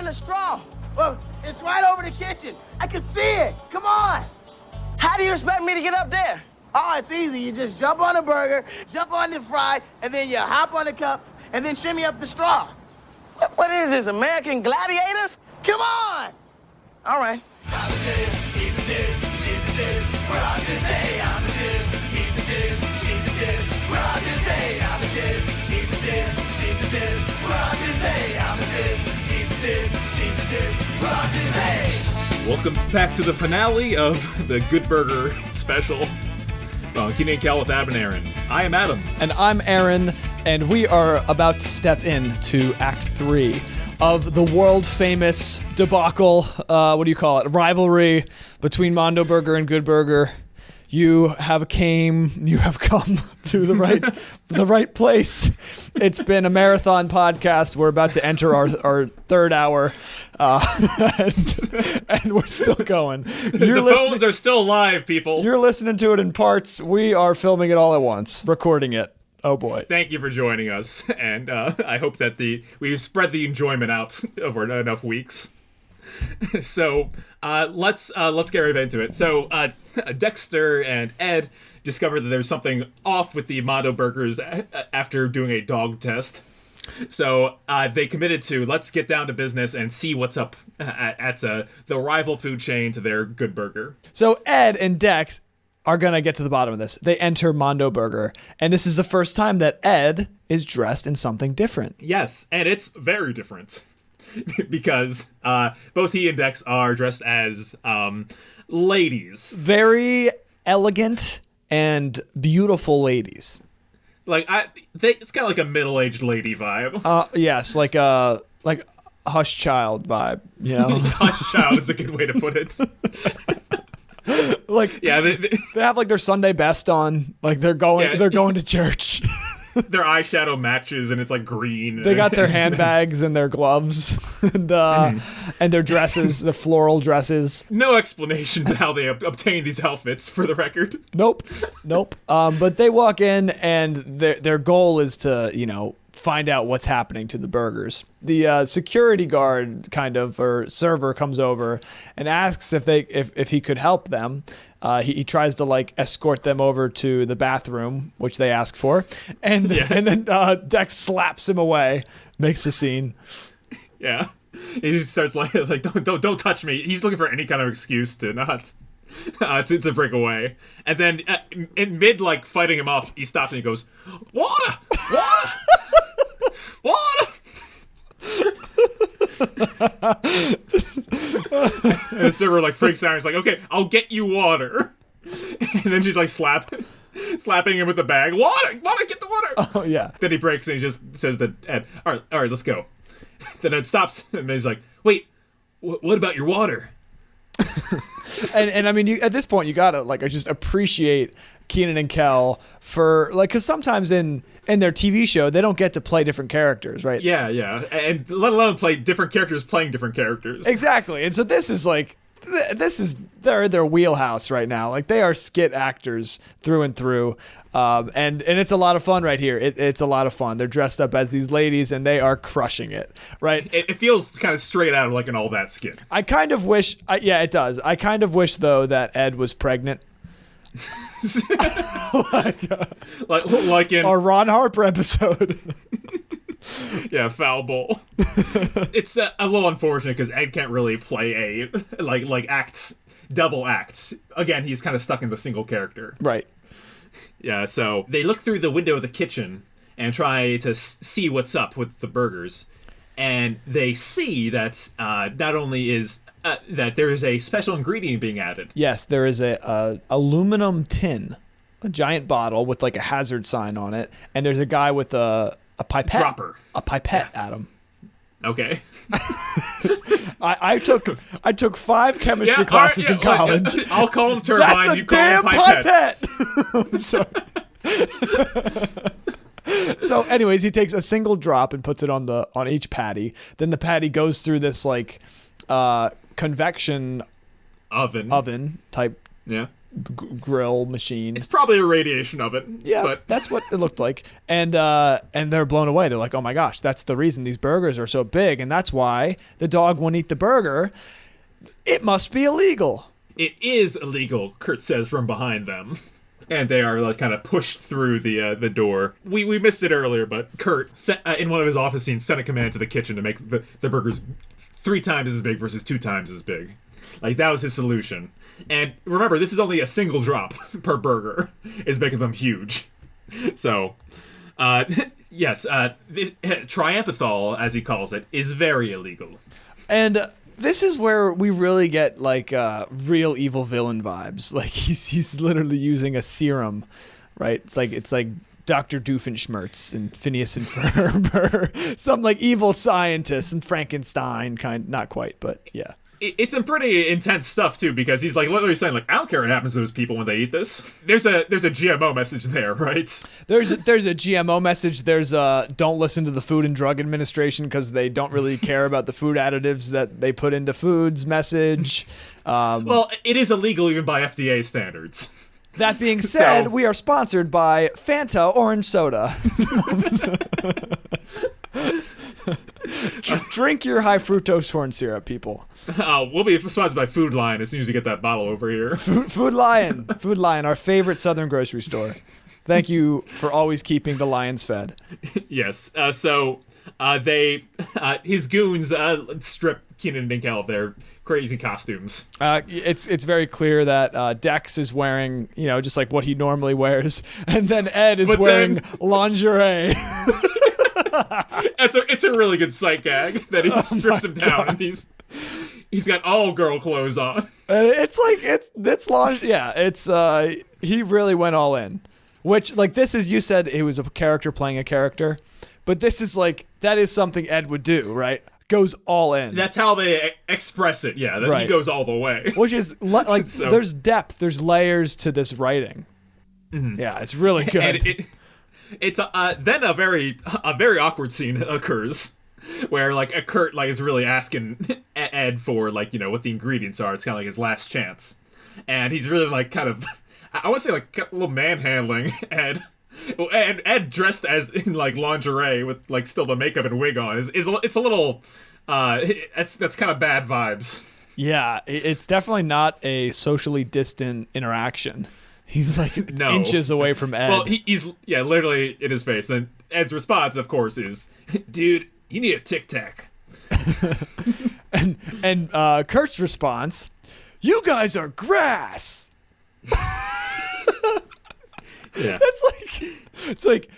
find the straw? Well, it's right over the kitchen. I can see it. Come on. How do you expect me to get up there? Oh, it's easy. You just jump on the burger, jump on the fry, and then you hop on the cup, and then shimmy up the straw. What is this, American Gladiators? Come on. All right. I'm a dude, he's a dude, she's a dude. We're all dudes, hey, I'm a dude, he's a dude, she's a dude. We're all dudes, hey, I'm a dude, he's a dude, she's a dude. We're all dudes, hey, I'm a dude, he's a dude, she's a dude. We're all dudes, hey. Welcome back to the finale of the Good Burger special. Keenan and Kel with Adam and Aaron. I am Adam. And I'm Aaron, and we are about to step into Act 3 of the world-famous debacle, rivalry between Mondo Burger and Good Burger. You have come to the right place. It's been a marathon podcast. We're about to enter our third hour, and we're still going. The phones are still live, people. You're listening to it in parts. We are filming it all at once, recording it. Oh boy! Thank you for joining us, and I hope that we've spread the enjoyment out over enough weeks. So let's get right into it. So Dexter and Ed discover that there's something off with the Mondo Burgers after doing a dog test. So they committed to let's get down to business and see what's up at the rival food chain to their Good Burger. So Ed and Dex are going to get to the bottom of this. They enter Mondo Burger, and this is the first time that Ed is dressed in something different. Yes, and it's very different. Because both he and Dex are dressed as ladies. Very elegant and beautiful ladies. It's kind of like a middle-aged lady vibe. Yes, like a Hush Child vibe, you know? Hush Child is a good way to put it. They have like their Sunday best on, like they're going to church. Their eyeshadow matches, and it's like green. They got their handbags and their gloves, and their dresses, the floral dresses. No explanation to how they obtained these outfits, for the record. Nope. But they walk in, and their goal is to, find out what's happening to the burgers. The security guard or server comes over and asks if he could help them. He tries to escort them over to the bathroom, which they ask for, and then Dex slaps him away, makes a scene. Yeah, he starts like don't touch me. He's looking for any kind of excuse to not to break away, and then in mid fighting him off, he stops and he goes, "Water, water, water." And the server freaks out. He's like, "Okay, I'll get you water." And then she's slapping him with the bag. Water, get the water. Oh yeah. Then he breaks and he just says that Ed, all right, let's go. Then Ed stops and he's like, "Wait, what about your water?" and I mean, at this point, you gotta just appreciate Keenan and Kel for because sometimes in their TV show they don't get to play different characters, right? Yeah, and let alone play different characters playing different characters. Exactly, and so this is their wheelhouse right now. They are skit actors through and through, and it's a lot of fun right here. It's a lot of fun. They're dressed up as these ladies and they are crushing it, right? It feels kind of straight out of an All That skit. I kind of wish, it does. I kind of wish though that Ed was pregnant. like in our Ron Harper episode. Yeah, foul bowl. It's a little unfortunate because Ed can't really play a double act. Again, he's kind of stuck in the single character. Right. Yeah, so they look through the window of the kitchen and try to see what's up with the burgers. And they see that not only is that there is a special ingredient being added. Yes, there is a aluminum tin, a giant bottle with a hazard sign on it, and there's a guy with a pipette. Dropper. A pipette, yeah. Adam. Okay. I took 5 chemistry classes in college. I'll call them turbines. That's you call them pipettes. Pipette. Sorry. So, anyways, he takes a single drop and puts it on each patty. Then the patty goes through this convection oven type grill machine. It's probably a radiation oven. Yeah, but that's what it looked like. And they're blown away. They're like, oh my gosh, that's the reason these burgers are so big, and that's why the dog won't eat the burger. It must be illegal. it is illegal, Kurt says from behind them. And they are like kind of pushed through the door. We missed it earlier, but Kurt, in one of his office scenes, sent a command to the kitchen to make the burgers 3 times as big versus 2 times as big. Like, that was his solution. And remember, this is only a single drop per burger, is making them huge. So, yes, Triampathol, as he calls it, is very illegal. And this is where we really get like real evil villain vibes. Like he's literally using a serum, right? It's like Dr. Doofenshmirtz and Phineas and Ferb, some like evil scientist and Frankenstein kind, not quite, but yeah. It's some pretty intense stuff too, because he's like literally saying like, I don't care what happens to those people when they eat this. There's a GMO message there, right? There's a GMO message. There's don't listen to the Food and Drug Administration because they don't really care about the food additives that they put into foods message. Well, it is illegal even by FDA standards. That being said, we are sponsored by Fanta Orange Soda. Drink your high fructose corn syrup, people. We'll be sponsored by Food Lion as soon as you get that bottle over here. Food Lion, our favorite Southern grocery store. Thank you for always keeping the lions fed. Yes. His goons strip Keenan and Kel of their crazy costumes. It's very clear that Dex is wearing, just like what he normally wears, and then Ed is wearing lingerie. It's a really good sight gag that he strips him down and he's got all girl clothes on. It's lingerie. Yeah, he really went all in. Which, like, this is, you said it was a character playing a character, but this is like, that is something Ed would do, right? Goes all in. That's how they express it, yeah, that right. He goes all the way. Which is, like, so, there's depth, there's layers to this writing. Mm-hmm. Yeah, it's really good. And it's then a very awkward scene occurs where like a Kurt like is really asking Ed for like what the ingredients are. It's kind of like his last chance, and he's really like kind of I want to say like a little manhandling Ed. And Ed dressed as in like lingerie with like still the makeup and wig on is it's a little that's kind of bad vibes. Yeah, it's definitely not a socially distant interaction. He's like inches away from Ed. Well, he's literally in his face. Then Ed's response, of course, is, "Dude, you need a Tic Tac." and Kurt's response, "You guys are grass." Yeah, it's like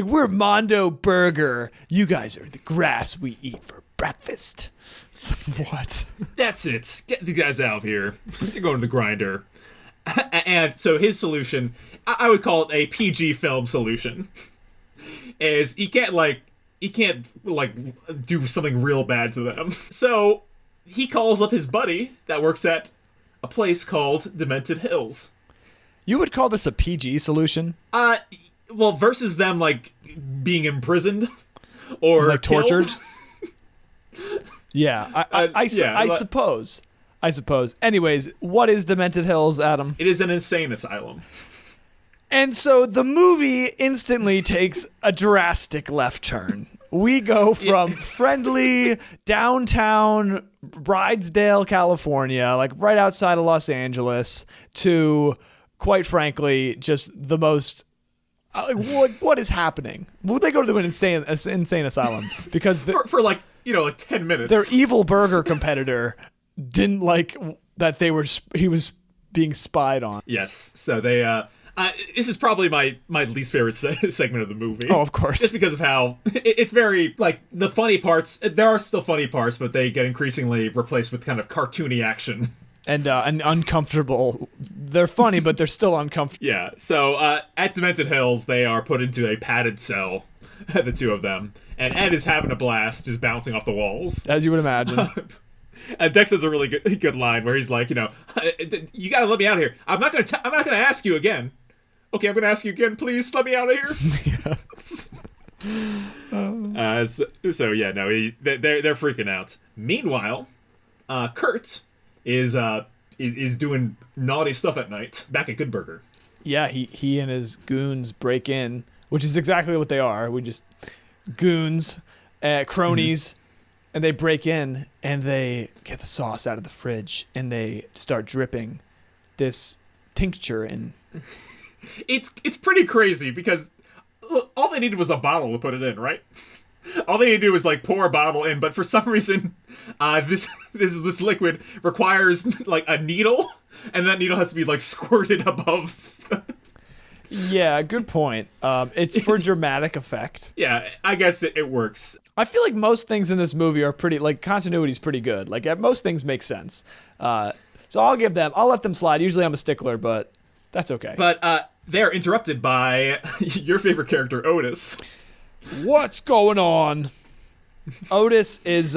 we're Mondo Burger. You guys are the grass we eat for breakfast. It's like, what? That's it. Get these guys out of here. You're going to the grinder. And so his solution, I would call it a PG film solution, is he can't do something real bad to them. So he calls up his buddy that works at a place called Demented Hills. You would call this a PG solution? Well, versus them like being imprisoned or like tortured. Yeah, I suppose. Anyways, what is Demented Hills, Adam? It is an insane asylum. And so the movie instantly takes a drastic left turn. We go from friendly downtown Bridesdale, California, like right outside of Los Angeles, to, quite frankly, just the most... what is happening? Would they go to an insane asylum? Because for like 10 minutes. Their evil burger competitor didn't like that he was being spied on. Yes, so they this is probably my least favorite segment of the movie. Oh, of course. Just because of how it's very like the funny parts. There are still funny parts, but they get increasingly replaced with kind of cartoony action and uncomfortable. They're funny, but they're still uncomfortable. Yeah. So at Demented Hills, they are put into a padded cell, the two of them, and Ed is having a blast, just bouncing off the walls, as you would imagine. And Dex has a really good line where he's like, you gotta let me out of here. I'm not gonna ask you again. Okay, I'm gonna ask you again. Please let me out of here. Yes. They're freaking out. Meanwhile, Kurt is is doing naughty stuff at night back at Good Burger. Yeah, he and his goons break in, which is exactly what they are. We just goons, cronies, and they break in and they get the sauce out of the fridge and they start dripping this tincture in. It's pretty crazy because all they needed was a bottle to put it in, right? All they need to do is like pour a bottle in, but for some reason, this liquid requires like a needle, and that needle has to be like squirted above. Yeah, good point. It's for dramatic effect. Yeah, I guess it works. I feel like most things in this movie are pretty, like, continuity's pretty good. Like, most things make sense. So I'll let them slide. Usually I'm a stickler, but that's okay. But they're interrupted by your favorite character, Otis. What's going on? Otis is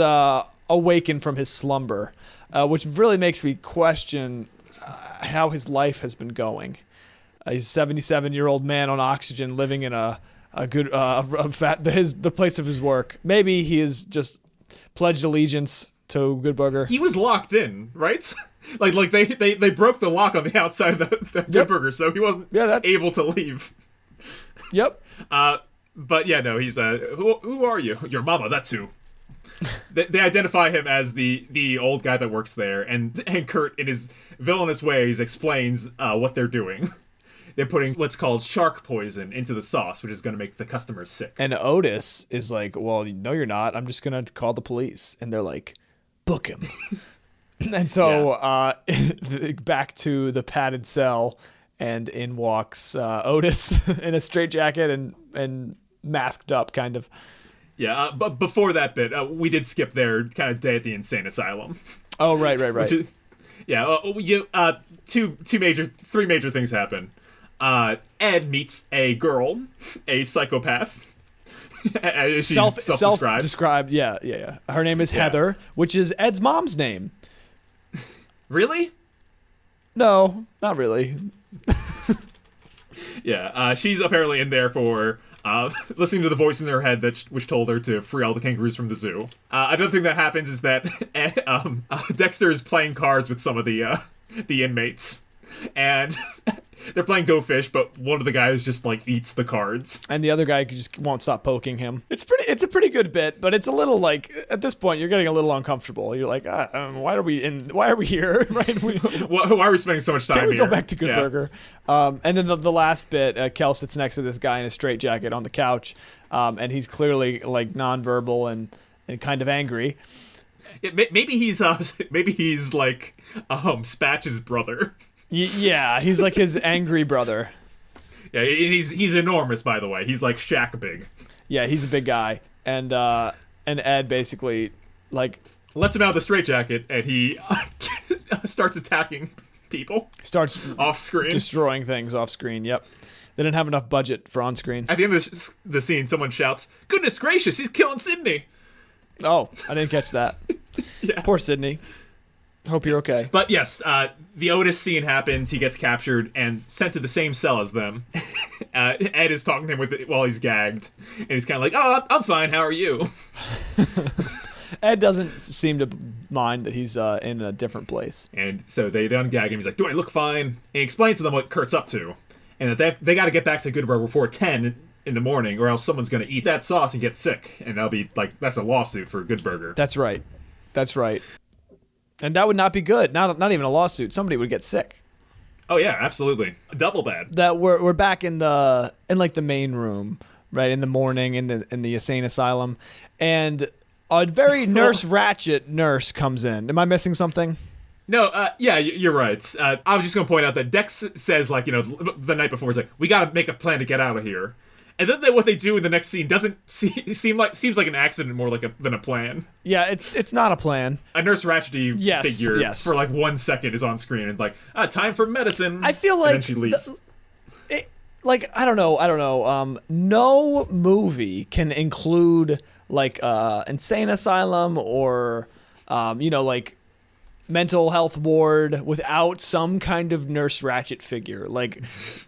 awakened from his slumber, which really makes me question how his life has been going. He's a 77-year-old man on oxygen living in the place of his work. Maybe he has just pledged allegiance to Good Burger. He was locked in, right? like they broke the lock on the outside of the Good Burger, so he wasn't able to leave. Yep. But yeah, no, he's who are you? Your mama, that's who. They identify him as the old guy that works there, and Kurt, in his villainous ways, explains what they're doing. They're putting what's called shark poison into the sauce, which is going to make the customers sick. And Otis is like, well, no, you're not. I'm just going to call the police. And they're like, book him. And so back to the padded cell, and in walks Otis in a straitjacket and masked up, kind of. Yeah, but before that bit, we did skip their kind of day at the insane asylum. Oh, right. Three major things happen. Ed meets a girl, a psychopath. She's self-described. Self-described, yeah. Her name is Heather, which is Ed's mom's name. Really? No, not really. Yeah, she's apparently in there for listening to the voice in her head which told her to free all the kangaroos from the zoo. Another thing that happens is that Dexter is playing cards with some of the inmates, and they're playing Go Fish, but one of the guys just like eats the cards, and the other guy just won't stop poking him. It's a pretty good bit, but it's a little like at this point you're getting a little uncomfortable. You're like, why are we here? Right? Why are we spending so much time here? Can we go back to Good Burger? And then the last bit, Kel sits next to this guy in a straitjacket on the couch, and he's clearly like nonverbal and kind of angry. Maybe he's like Spatch's brother. Yeah, he's like his angry brother. Yeah, he's enormous, by the way. He's like Shaq big. Yeah, he's a big guy, and Ed basically like lets him out of the straitjacket, and he starts attacking people. Starts off screen, destroying things off screen. Yep, they didn't have enough budget for on screen. At the end of the scene, someone shouts, "Goodness gracious, he's killing Sydney!" Oh, I didn't catch that. Yeah. Poor Sydney. Hope you're okay. But yes, the Otis scene happens. He gets captured and sent to the same cell as them. Ed is talking to him while he's gagged, and he's kind of like, "Oh, I'm fine. How are you?" Ed doesn't seem to mind that he's in a different place. And so they ungag him. He's like, "Do I look fine?" And he explains to them what Kurt's up to, and that they got to get back to Good Burger before 10 in the morning, or else someone's going to eat that sauce and get sick, and that'll be like that's a lawsuit for Good Burger. That's right. And that would not be good. Not even a lawsuit. Somebody would get sick. Oh yeah, absolutely. Double bad. That we're back in the main room, right, in the morning in the insane asylum, and a very Nurse Ratchet nurse comes in. Am I missing something? No, yeah, you're right. I was just gonna point out that Dex says, like, the night before, he's like, "We gotta make a plan to get out of here." And then what they do in the next scene seems like an accident more than a plan. Yeah, it's not a plan. A Nurse Ratchety figure for like 1 second is on screen and like, time for medicine. I feel like and then she leaves. I don't know. No movie can include like insane asylum or like mental health ward without some kind of Nurse Ratchet figure. Like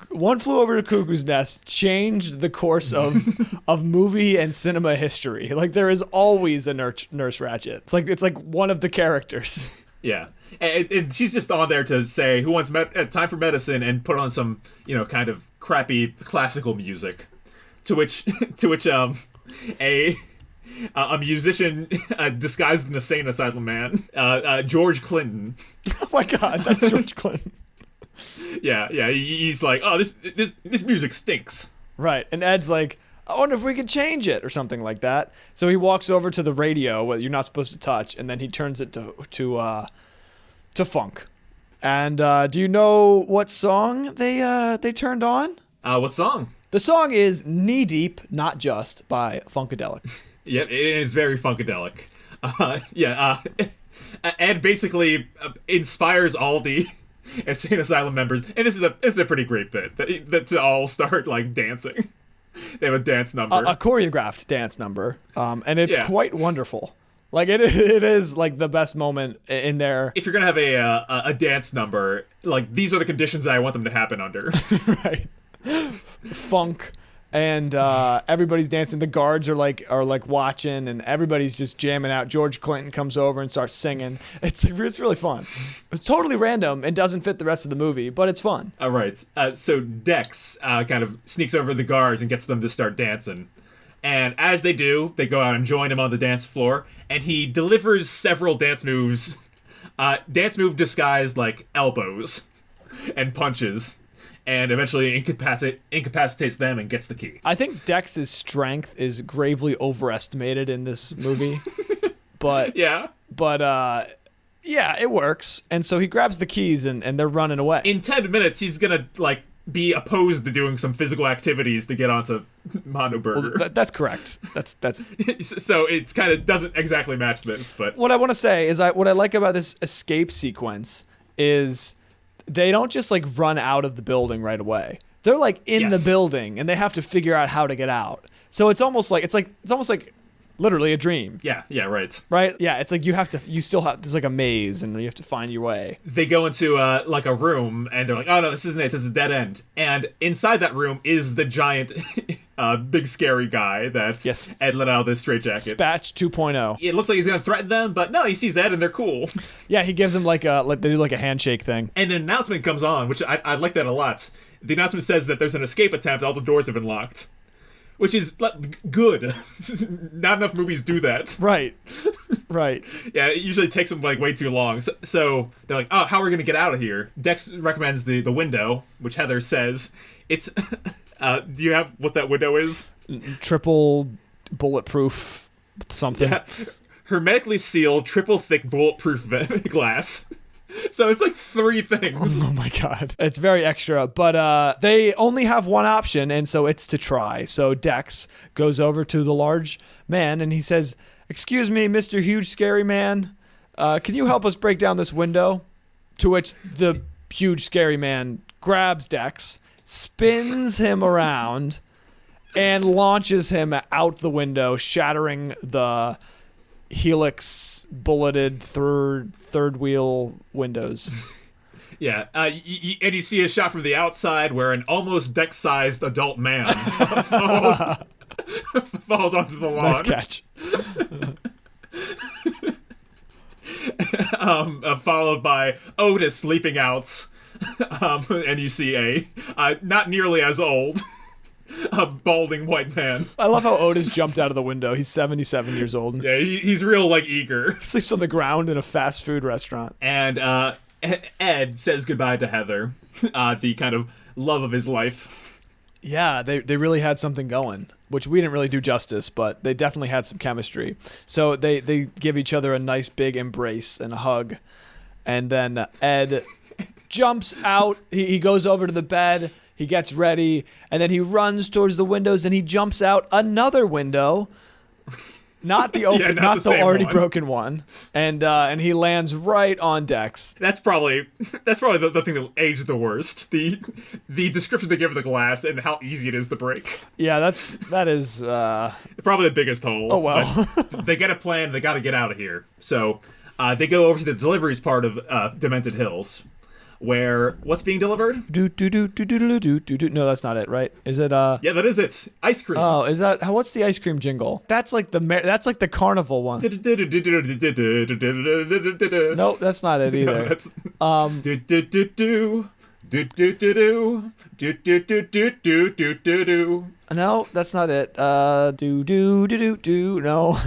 One Flew Over the Cuckoo's Nest changed the course of movie and cinema history. Like there is always a Nurse Ratchet. It's like one of the characters. Yeah, and she's just on there to say who wants time for medicine and put on some kind of crappy classical music, to which a musician disguised as an insane asylum man, George Clinton. Oh my God, that's George Clinton. Yeah, he's like, oh, this music stinks. Right, and Ed's like, I wonder if we could change it or something like that. So he walks over to the radio, what you're not supposed to touch, and then he turns it to funk. And do you know what song they turned on? What song? The song is Knee Deep, Not Just by Funkadelic. Yep, it is very funkadelic. Ed basically inspires all the insane asylum members, and this is a pretty great bit that to all start like dancing. They have a dance number, a choreographed dance number, and it's quite wonderful. Like it is like the best moment in there. If you're gonna have a dance number, like these are the conditions that I want them to happen under. Right, funk, and everybody's dancing. The guards are like watching, and everybody's just jamming out. George Clinton comes over and starts singing. It's really fun. It's totally random and doesn't fit the rest of the movie, but it's fun. All right. So Dex kind of sneaks over the guards and gets them to start dancing. And as they do, they go out and join him on the dance floor, and he delivers several dance moves. Dance move disguised like elbows and punches, and eventually incapacitates them and gets the key. I think Dex's strength is gravely overestimated in this movie. But yeah, it works. And so he grabs the keys and they're running away. In 10 minutes, he's gonna like be opposed to doing some physical activities to get onto Mondo Burger. Well, that's correct. That's so it's kind of doesn't exactly match this, but what I want to say is what I like about this escape sequence is they don't just like run out of the building right away. They're like in the building and they have to figure out how to get out. So it's almost like literally a dream. Yeah, right. Right? Yeah, it's like there's like a maze and you have to find your way. They go into like a room and they're like, oh no, this isn't it, this is a dead end. And inside that room is the giant big scary guy that's Ed let out of this straitjacket. Spatch 2.0. It looks like he's gonna threaten them, but no, he sees Ed and they're cool. Yeah, he gives him they do like a handshake thing. And an announcement comes on, which I like that a lot. The announcement says that there's an escape attempt, all the doors have been locked. Which is good. Not enough movies do that. Right. Yeah, it usually takes them like way too long. So they're like, oh, how are we going to get out of here? Dex recommends the window, which Heather says it's... do you have what that window is? Triple bulletproof something. Yeah. Hermetically sealed, triple thick bulletproof glass. So it's like 3 things. Oh my God. It's very extra, but they only have one option, and so it's to try. So Dex goes over to the large man and he says, excuse me, Mr. Huge Scary Man, can you help us break down this window? To which the huge scary man grabs Dex, spins him around, and launches him out the window, shattering the helix bulleted third wheel windows. Yeah, and you see a shot from the outside where an almost Dex-sized adult man falls onto the lawn. Nice catch. Followed by Otis leaping out, and you see a not nearly as old a balding white man. I love how Otis jumped out of the window. He's 77 years old. Yeah, he's real like eager. Sleeps on the ground in a fast food restaurant. And Ed says goodbye to Heather, the kind of love of his life. Yeah, they really had something going, which we didn't really do justice, but they definitely had some chemistry. So they give each other a nice big embrace and a hug. And then Ed jumps out. He goes over to the bed. He gets ready, and then he runs towards the windows, and he jumps out another window, not the open, not the already broken one, and he lands right on Dex. That's probably the thing that aged the worst. The description they give of the glass and how easy it is to break. Yeah, that is probably the biggest hole. Oh well. They get a plan. They got to get out of here. So they go over to the deliveries part of Demented Hills. where what's being delivered? Do do do do do do do do do. No, that's not it, right? Is it Yeah, that is it. Ice cream. Oh, is that what's the ice cream jingle? That's like the carnival one. Nope, that's not it either. No, that's do. No, that's not it. Do do do do do. No.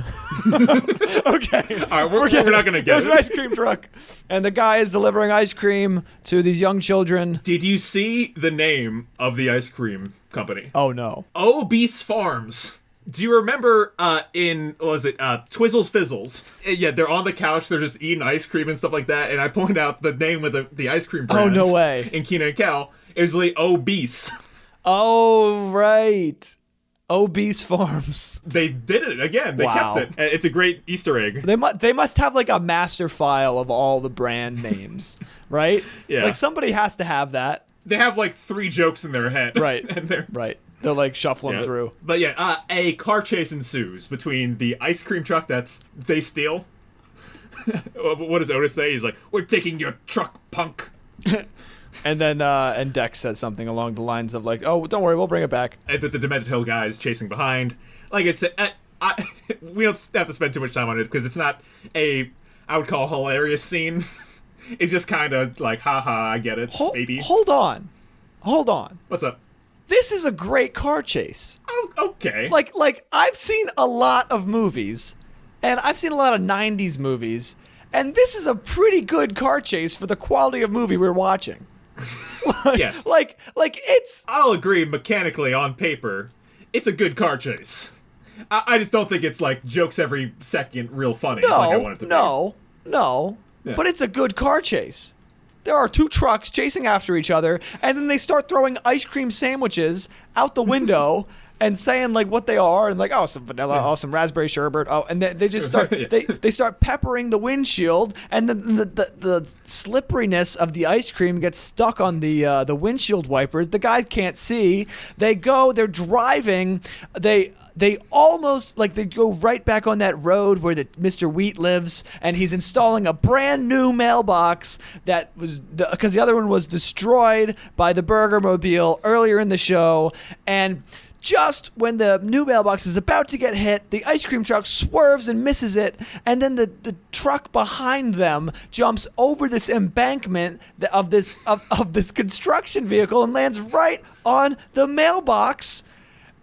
Okay. All right, we're not gonna get There's it. an ice cream truck, and the guy is delivering ice cream to these young children. Did you see the name of the ice cream company? Oh no. Obese Farms. Do you remember in, what was it, Twizzles Fizzles? Yeah, they're on the couch, they're just eating ice cream and stuff like that, and I point out the name of the ice cream brand. Oh, no way. In Kenan and Kel, is like Obese. Oh right. Obese Farms. They did it again. They Wow. kept it. It's a great Easter egg. They must have like a master file of all the brand names, right? Yeah. Like somebody has to have that. They have like 3 jokes in their head. Right. And they're Right. They're like shuffling yeah. through. But yeah, a car chase ensues between the ice cream truck they steal. What does Otis say? He's like, "We're taking your truck, punk." And then and Dex says something along the lines of like, "Oh, don't worry, we'll bring it back." And that the Demented Hill guy is chasing behind. Like I said, we don't have to spend too much time on it because it's not I would call hilarious scene. It's just kind of like, haha, I get it, baby. Hold on. What's up? This is a great car chase. Oh, okay. Like I've seen a lot of movies, and I've seen a lot of 90s movies, and this is a pretty good car chase for the quality of movie we're watching. Yes. Like it's I'll agree mechanically on paper, it's a good car chase. I just don't think it's like jokes every second real funny like I want it to be. No. Yeah. But it's a good car chase. There are 2 trucks chasing after each other, and then they start throwing ice cream sandwiches out the window and saying like what they are, and like, oh, some vanilla, oh, some raspberry sherbet, oh, and they just start Yeah. they start peppering the windshield, and then the slipperiness of the ice cream gets stuck on the windshield wipers. The guys can't see. They're driving. They almost, like, they go right back on that road where Mr. Wheat lives, and he's installing a brand new mailbox that was, because the other one was destroyed by the Burger Mobile earlier in the show, and just when the new mailbox is about to get hit, the ice cream truck swerves and misses it, and then the truck behind them jumps over this embankment of this construction vehicle and lands right on the mailbox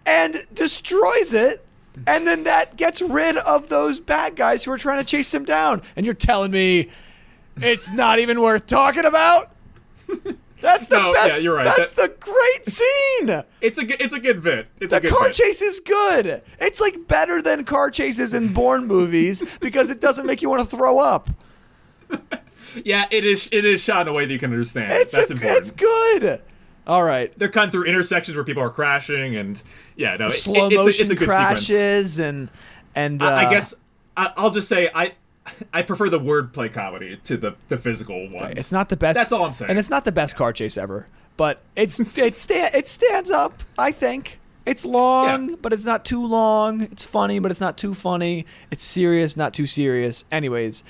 and destroys it, and then that gets rid of those bad guys who are trying to chase him down. And you're telling me it's not even worth talking about? That's the best. Yeah, you're right. That's the great scene. It's a good bit. It's a The good car bit. chase is good. It's like better than car chases in Bourne movies because it doesn't make you want to throw up. Yeah, it is shot in a way that you can understand. That's important. It's good. All right. They're cutting through intersections where people are crashing, and yeah, no, Slow it's motion a good crashes sequence. and I guess I'll just say I prefer the wordplay comedy to the physical ones. it's not the best. That's all I'm saying. And it's not the best car chase ever, but it stands up. I think it's long, Yeah. but it's not too long. It's funny, but it's not too funny. It's serious, not too serious. Anyways,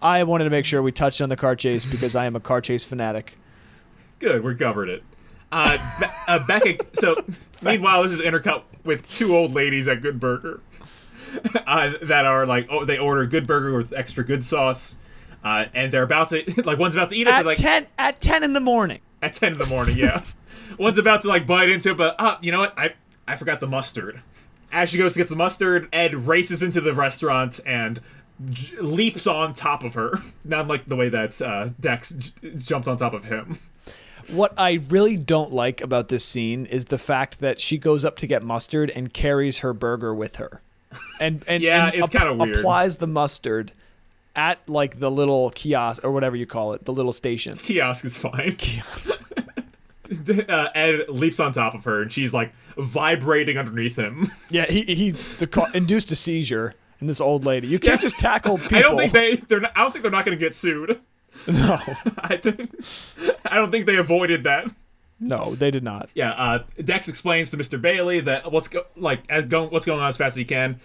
I wanted to make sure we touched on the car chase because I am a car chase fanatic. Good, we covered it. So meanwhile, this is intercut with 2 old ladies at Good Burger that are like, they order Good Burger with extra good sauce, and they're about to one's about to eat it. At Like, 10 in the morning. At 10 in the morning, yeah. One's about to bite into it, but you know what? I forgot the mustard. As she goes to get the mustard, Ed races into the restaurant and leaps on top of her. Not like the way that Dex jumped on top of him. What I really don't like about this scene is the fact that she goes up to get mustard and carries her burger with her. And Yeah, it's kinda weird. Applies the mustard at like the little kiosk or whatever you call it, the little station. Kiosk is fine. Ed leaps on top of her, and she's like vibrating underneath him. Yeah, he induced a seizure in this old lady. You can't just tackle people. I don't think they're not going to get sued. No. I don't think they avoided that. No, they did not. Yeah, Dex explains to Mr. Bailey that what's going on as fast as he can.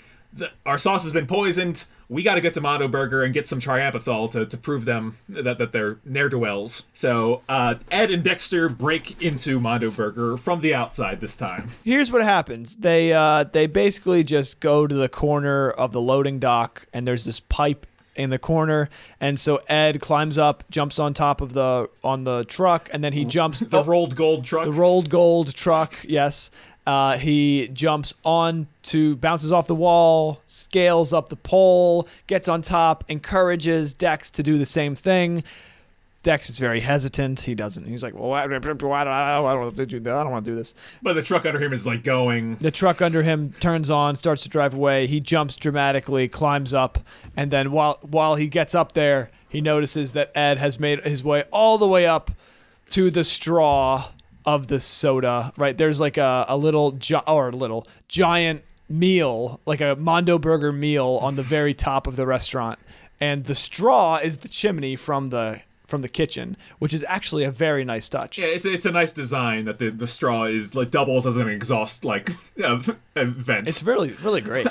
our sauce has been poisoned. We got to get to Mondo Burger and get some Triampathol to prove them that they're ne'er-do-wells. So Ed and Dexter break into Mondo Burger from the outside this time. Here's what happens. They basically just go to the corner of the loading dock, and there's this pipe in the corner, and so Ed climbs up, jumps on top of the truck, and then he jumps The rolled gold truck. The rolled gold truck, yes. He jumps bounces off the wall, scales up the pole, gets on top, encourages Dex to do the same thing. Dex is very hesitant. He doesn't. He's like, well, I don't want to do this. But the truck under him is like going. The truck under him turns on, starts to drive away. He jumps dramatically, climbs up, and then while he gets up there, he notices that Ed has made his way all the way up to the straw of the soda. Right there's like a little giant meal, like a Mondo Burger meal on the very top of the restaurant, and the straw is the chimney from the kitchen, which is actually a very nice touch. Yeah, it's a nice design that the straw is like doubles as an exhaust vent. It's really, really great.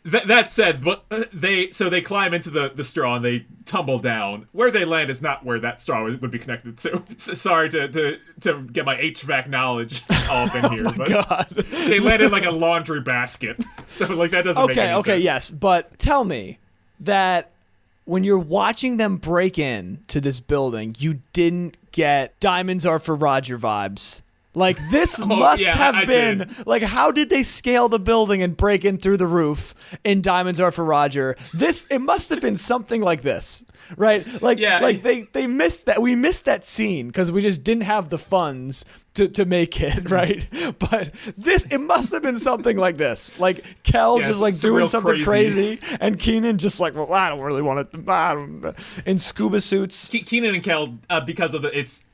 That said, but they climb into the straw and they tumble down. Where they land is not where that straw would be connected to. Sorry to get my HVAC knowledge all up in here, but God. They land in like a laundry basket. So like that doesn't make any sense. Okay, yes, but tell me that when you're watching them break in to this building, you didn't get Diamonds Are for Roger vibes. Like, this have been... did. Like, how did they scale the building and break in through the roof in Diamonds Are for Roger? It must have been something like this, right? Like, they missed that. We missed that scene because we just didn't have the funds to make it, right? But it must have been something like this. Like, Kel just, like, doing something crazy, and Keenan just like, well, I don't really want to... in scuba suits. Keenan and Kel, because of its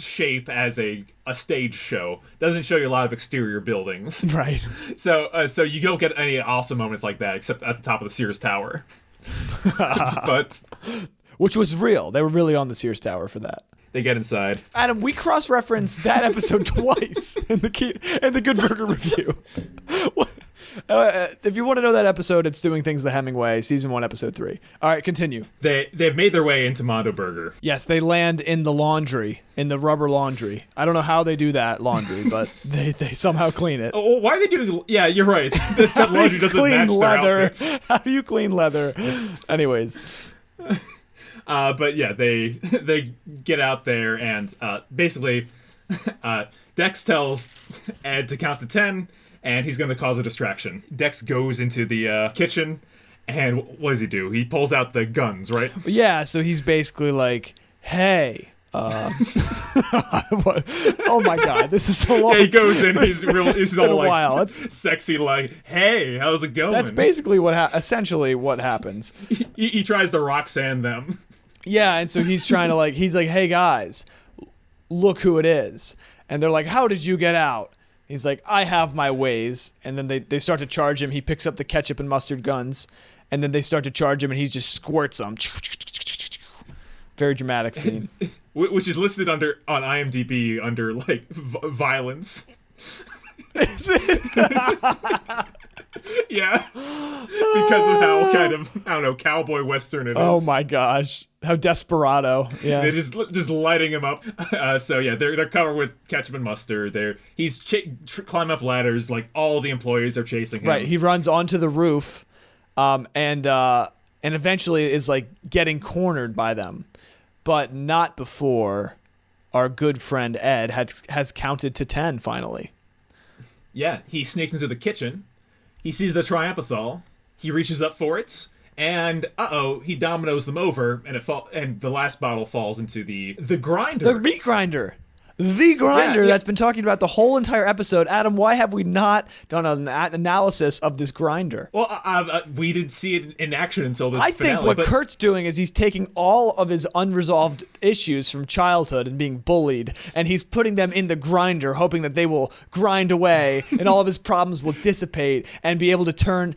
shape as a stage show, doesn't show you a lot of exterior buildings. Right. So you don't get any awesome moments like that except at the top of the Sears Tower. But which was real. They were really on the Sears Tower for that. They get inside. Adam, we cross-referenced that episode twice in the Good Burger review. If you want to know that episode, it's Doing Things the Hemingway, Season 1, Episode 3. All right, continue. They've made their way into Mondo Burger. Yes, they land in the laundry, in the rubber laundry. I don't know how they do that laundry, but they somehow clean it. Oh, why are they doing... Yeah, you're right. That laundry doesn't match their outfits. How do you clean leather? Anyways... But yeah, they get out there and basically Dex tells Ed to count to 10 and he's going to cause a distraction. Dex goes into the kitchen and what does he do? He pulls out the guns, right? Yeah, so he's basically like, hey... oh my God, this is so long. Yeah, he goes in, he's all like while. Sexy, like, hey, how's it going? That's basically essentially what happens. He tries to Roxanne them. Yeah, and so he's trying to he's like, hey guys, look who it is. And they're like, how did you get out? He's like, I have my ways. And then they start to charge him. He picks up the ketchup and mustard guns. And then they start to charge him and he just squirts them. Very dramatic scene. Which is listed on IMDb under like violence. Is it? Yeah, because of how kind of, I don't know, cowboy western it is. Oh my gosh, how desperado! Yeah, they're just lighting him up. So yeah, they're covered with ketchup and mustard. He's climbing up ladders, like all the employees are chasing him. Right, he runs onto the roof, and eventually is like getting cornered by them, but not before our good friend Ed has counted to 10 finally. Yeah, he sneaks into the kitchen. He sees the Triampathol. He reaches up for it, and he dominoes them over, and the last bottle falls into the grinder. The meat grinder. The grinder that's been talking about the whole entire episode. Adam, why have we not done an analysis of this grinder? Well, we didn't see it in action until this finale. I think what Kurt's doing is he's taking all of his unresolved issues from childhood and being bullied, and he's putting them in the grinder, hoping that they will grind away, and all of his problems will dissipate, and be able to turn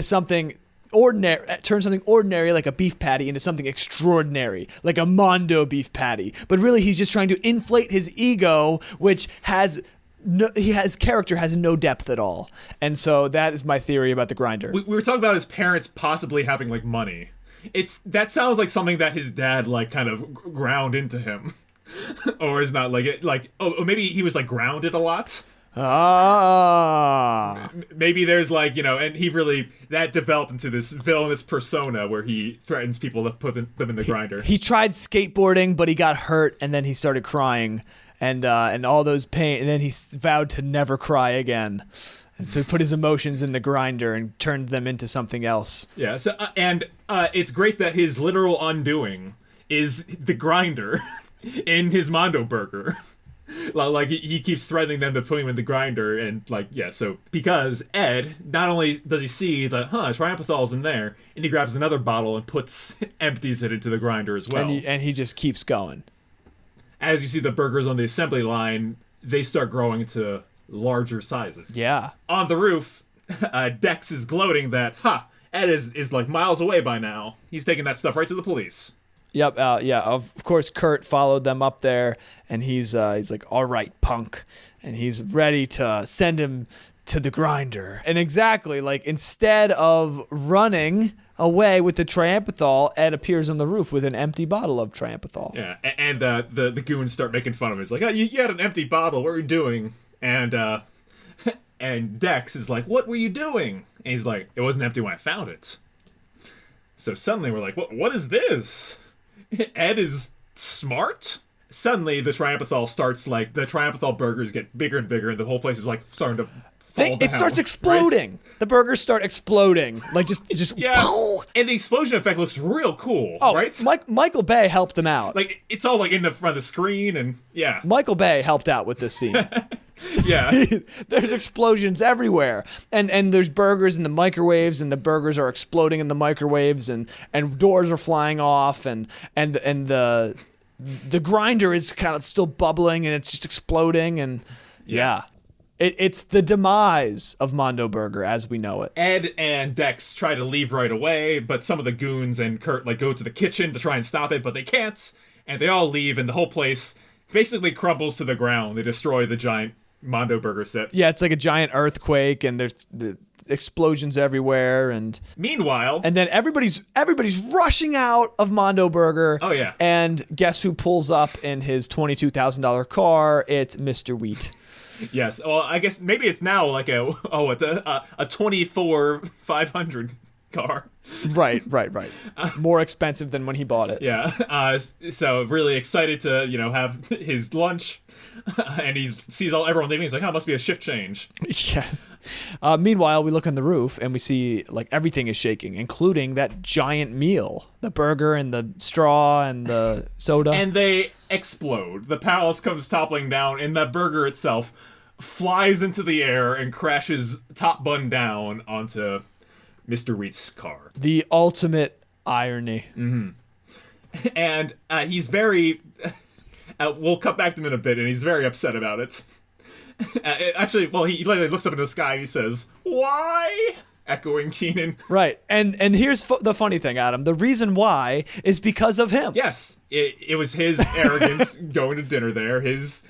something ordinary like a beef patty into something extraordinary, like a Mondo beef patty. But really, he's just trying to inflate his ego, which has no, his character has no depth at all. And so that is my theory about the grinder. We were talking about his parents possibly having like money. That sounds like something that his dad like kind of ground into him. Or is not like it like maybe he was like grounded a lot. Maybe there's like, and he really that developed into this villainous persona where he threatens people to put them in the grinder. He tried skateboarding, but he got hurt, and then he started crying, and all those pain, and then he vowed to never cry again. And so he put his emotions in the grinder and turned them into something else. Yeah. So it's great that his literal undoing is the grinder in his Mondo Burger. Like he keeps threatening them to put him in the grinder, and so because Ed, not only does he see that Triampathol's in there, and he grabs another bottle and empties it into the grinder as well. And he just keeps going. As you see the burgers on the assembly line, they start growing into larger sizes. Yeah. On the roof, Dex is gloating that Ed is like miles away by now. He's taking that stuff right to the police. Yep. Yeah. Of course, Kurt followed them up there, and he's like, "All right, punk," and he's ready to send him to the grinder. And exactly, like, instead of running away with the Triampathol, Ed appears on the roof with an empty bottle of Triampathol. Yeah, and the goons start making fun of him. It's like, "Oh, you had an empty bottle. What are you doing?" And Dex is like, "What were you doing?" And he's like, "It wasn't empty when I found it." So suddenly we're like, "What is this?" Ed is smart. Suddenly, the Triampathol starts the Triampathol burgers get bigger and bigger, and the whole place is starting to fall down. It starts exploding. Right? The burgers start exploding, just yeah. Pow! And the explosion effect looks real cool. Oh, right? Michael Bay helped them out. It's all in the front of the screen, and yeah. Michael Bay helped out with this scene. Yeah. There's explosions everywhere. And there's burgers in the microwaves, and the burgers are exploding in the microwaves, and doors are flying off, and the grinder is kind of still bubbling, and it's just exploding, and yeah. It's the demise of Mondo Burger as we know it. Ed and Dex try to leave right away, but some of the goons and Kurt go to the kitchen to try and stop it, but they can't, and they all leave, and the whole place basically crumbles to the ground. They destroy the giant Mondo Burger set. Yeah, it's like a giant earthquake, and there's the explosions everywhere, and meanwhile, and then everybody's rushing out of Mondo Burger. Oh yeah. And guess who pulls up in his $22,000 car? It's Mr. Wheat. Yes. Well, I guess maybe it's now like a 24,500 car. Right. More expensive than when he bought it. Yeah. So really excited to have his lunch, and he sees everyone leaving. He's like, "Oh, it must be a shift change." Yes. Meanwhile, we look on the roof and we see everything is shaking, including that giant meal, the burger and the straw and the soda. And they explode. The palace comes toppling down, and the burger itself flies into the air and crashes top bun down onto Mr. Wheat's car. The ultimate irony. Mm-hmm. And he's very... we'll cut back to him in a bit, and he's very upset about it. Actually, he literally looks up in the sky and he says, "Why?" Echoing Keenan. Right. And here's the funny thing, Adam. The reason why is because of him. Yes. It was his arrogance going to dinner there, his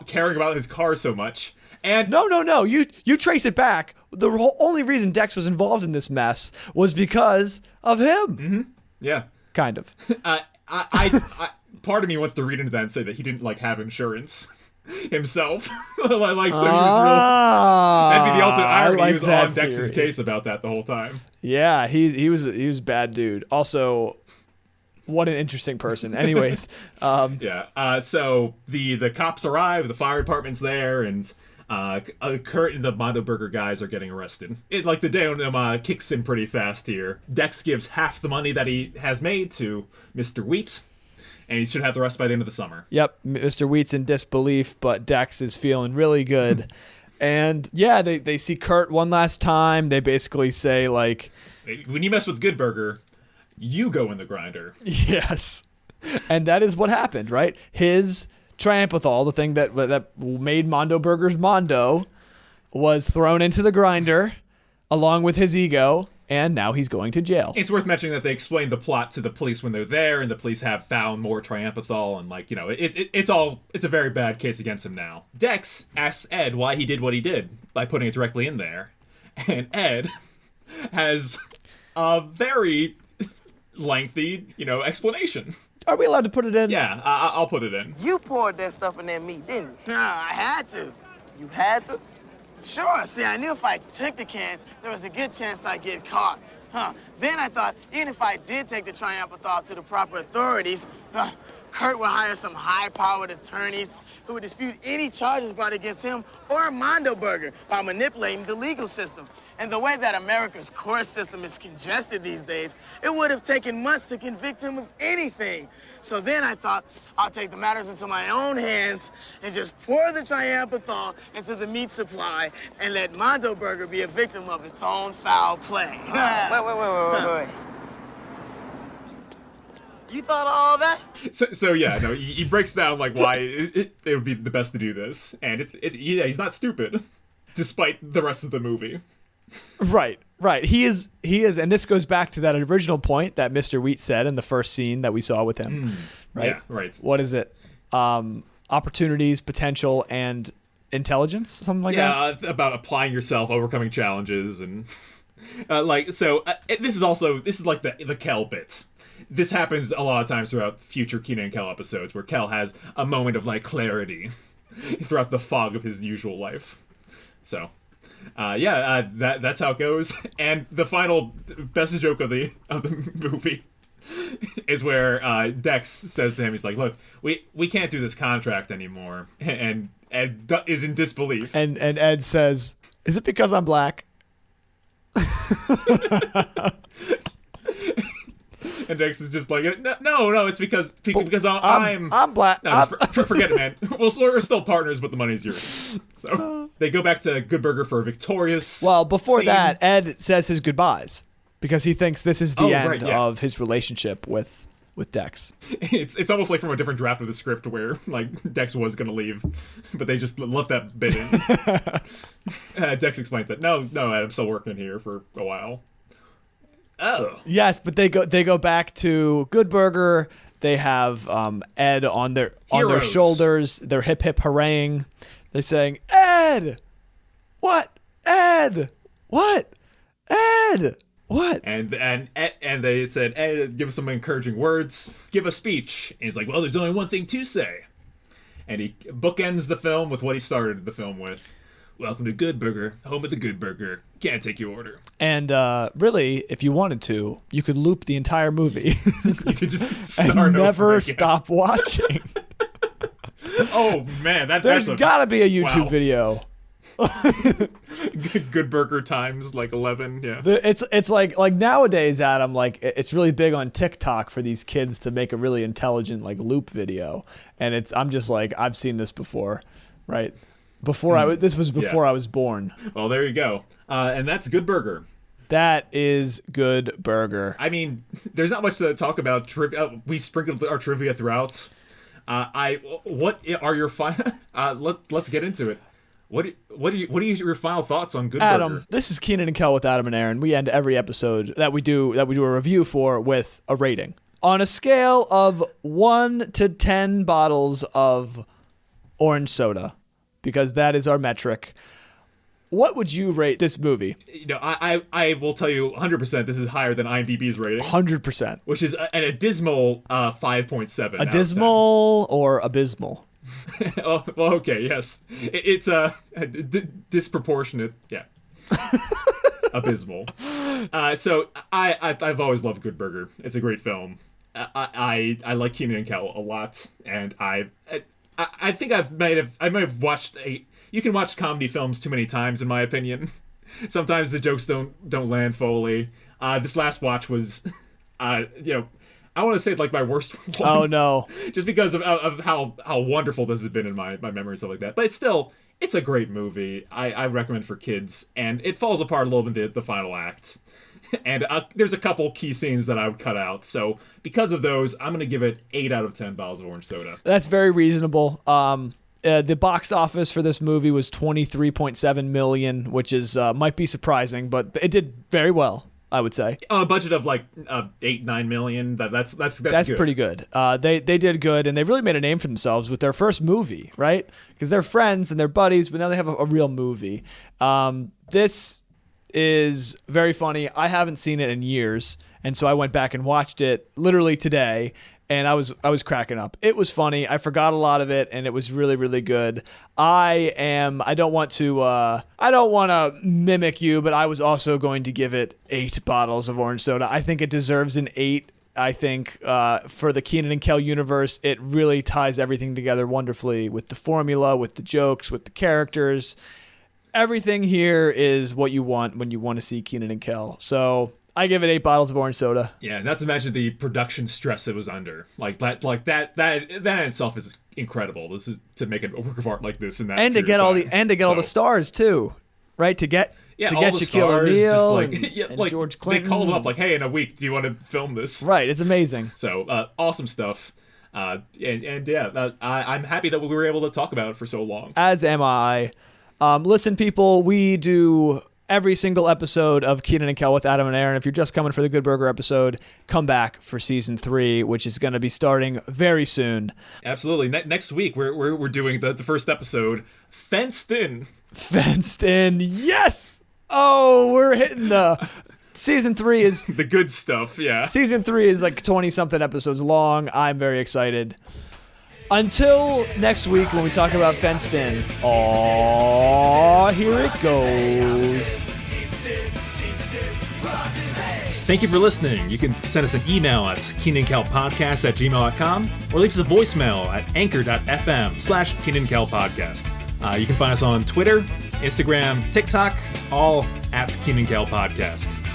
caring about his car so much. And No. You trace it back. The only reason Dex was involved in this mess was because of him. Mm-hmm. Yeah. Kind of. I part of me wants to read into that and say that he didn't have insurance himself. So he was real. That'd be the ultimate irony. He was on Dex's case about that the whole time. Yeah, he was a bad dude. Also, what an interesting person. Anyways, yeah. So the cops arrive, the fire department's there, and Kurt and the Mondo Burger guys are getting arrested. The day kicks in pretty fast here. Dex gives half the money that he has made to Mr. Wheat, and he should have the rest by the end of the summer. Yep, Mr. Wheat's in disbelief, but Dex is feeling really good. And yeah, they see Kurt one last time. They basically say when you mess with Good Burger, you go in the grinder. Yes. And that is what happened, right? His Triampathol, the thing that made Mondo Burgers Mondo, was thrown into the grinder along with his ego, and now he's going to jail. It's worth mentioning that they explain the plot to the police when they're there, and the police have found more Triampathol, and it's a very bad case against him now. Dex asks Ed why he did what he did by putting it directly in there, and Ed has a very lengthy, explanation. Are we allowed to put it in? Yeah, I'll put it in. You poured that stuff in that meat, didn't you? Nah, I had to. You had to? Sure, see, I knew if I took the can, there was a good chance I'd get caught. Then I thought, even if I did take the Triampathol to the proper authorities, Kurt would hire some high-powered attorneys who would dispute any charges brought against him or Mondo Burger by manipulating the legal system. And the way that America's court system is congested these days, it would have taken months to convict him of anything. So then I thought, I'll take the matters into my own hands and just pour the Triampathol into the meat supply and let Mondo Burger be a victim of its own foul play. Wait. You thought of all that? So yeah, no, he breaks down like why it would be the best to do this, and he's not stupid, despite the rest of the movie. Right. He is, and this goes back to that original point that Mr. Wheat said in the first scene that we saw with him. Right? Yeah, right. What is it? Opportunities, potential, and intelligence, something like that. Yeah, about applying yourself, overcoming challenges, and this is like the Kel bit. This happens a lot of times throughout future Kenan and Kel episodes, where Kel has a moment of clarity throughout the fog of his usual life. So. That's how it goes. And the final best joke of the movie is where Dex says to him, he's like, "Look, we can't do this contract anymore." And Ed is in disbelief. And Ed says, "Is it because I'm black?" And Dex is just like, "No, it's because I'm black." No, forget it, man. We're still partners, but the money's yours." So they go back to Good Burger for a victorious. Well, before scene. that, Ed says his goodbyes because he thinks this is the end of his relationship with Dex. It's almost like from a different draft of the script where Dex was gonna leave, but they just left that bit in. Dex explains that no, Ed, I'm still working here for a while. Oh. Yes, but they go back to Good Burger. They have Ed on their shoulders. They're hip hip hurraying. They're saying, "Ed, what? Ed, what? Ed, what?" And they said, "Ed, give us some encouraging words. Give a speech." And he's like, "Well, there's only one thing to say." And he bookends the film with what he started the film with. "Welcome to Good Burger, home of the Good Burger. Can't take your order." And really, if you wanted to, you could loop the entire movie. You could just start and never over stop watching. Oh man, there's got to be a YouTube video. Good Burger times 11. Yeah. It's like nowadays, Adam. It's really big on TikTok for these kids to make a really intelligent loop video, and I'm just I've seen this before, right? This was before I was born. Well, there you go. And that's Good Burger. That is Good Burger. I mean, there's not much to talk about. We sprinkled our trivia throughout. What are your final? Let's get into it. What are your final thoughts on Good Adam, Burger? This is Keenan and Kel with Adam and Aaron. We end every episode that we do a review for with a rating on a scale of 1 to 10 bottles of orange soda, because that is our metric. What would you rate this movie? I will tell you 100% this is higher than IMDb's rating. 100%. Which is an abysmal 5.7. Abysmal or abysmal? Oh, well, okay, yes. It's disproportionate. Yeah. Abysmal. So I've always loved Good Burger. It's a great film. I like Kenan and Kel a lot, and I think I might have watched you can watch comedy films too many times, in my opinion. Sometimes the jokes don't land fully. This last watch was, I want to say my worst one. Oh no! Just because of how wonderful this has been in my memory and stuff like that. But it's a great movie. I recommend for kids, and it falls apart a little bit in the final act. And there's a couple key scenes that I would cut out. So because of those, I'm going to give it 8 out of 10 bottles of orange soda. That's very reasonable. The box office for this movie was $23.7 million, which is might be surprising, but it did very well. I would say. On a budget of like 8-9 million, that's That's good. pretty good. They did good, and they really made a name for themselves with their first movie, right? Because they're friends and they're buddies, but now they have a real movie. This is very funny. I haven't seen it in years, and so I went back and watched it literally today, and I was cracking up. It was funny. I forgot a lot of it, and it was really, really good. I don't want to mimic you, but I was also going to give it 8 bottles of orange soda. I think it deserves an 8. I think for the Kenan and Kel universe, it really ties everything together wonderfully with the formula, with the jokes, with the characters. Everything here is what you want when you want to see Kenan and Kel. So I give it 8 bottles of orange soda. Yeah, not to mention the production stress it was under. That in itself is incredible. This is to make a work of art like this in that And to get all the stars too, right? To get all the Shaquille stars, O'Neal just and George Clinton. They called them up like, hey, in a week, do you want to film this? Right, it's amazing. So awesome stuff. I'm happy that we were able to talk about it for so long. As am I. Listen, people, we do every single episode of Kenan and Kel with Adam and Aaron. If you're just coming for the Good Burger episode, come back for season 3, which is going to be starting very soon. Absolutely. Next week, we're doing the first episode, Fenced In. Fenced In, yes! Oh, we're hitting the... Season 3 is... the good stuff, yeah. Season 3 is like 20-something episodes long. I'm very excited. Until next week when we talk about Fenced In. Aww, here it goes. Thank you for listening. You can send us an email at KenanCalPodcast@gmail.com or leave us a voicemail at anchor.fm/KenanCalPodcast. You can find us on Twitter, Instagram, TikTok, all at KenanCalPodcast.